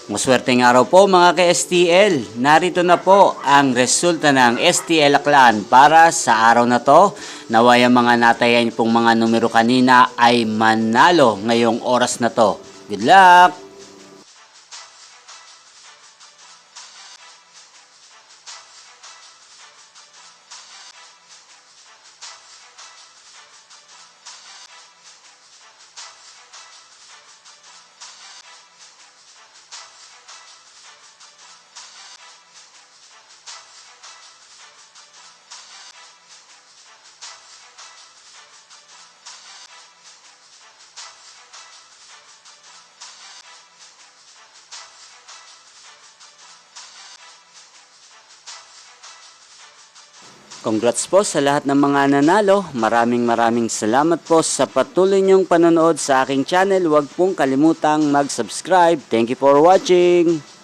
Maswerteng araw po mga ka-STL. Narito na po ang resulta ng STL Aklan para sa araw na to. Naway ang mga natayan pong mga numero kanina ay manalo ngayong oras na to. Good luck! Congrats po sa lahat ng mga nanalo. Maraming salamat po sa patuloy niyong panonood sa aking channel. Huwag pong kalimutang mag-subscribe. Thank you for watching.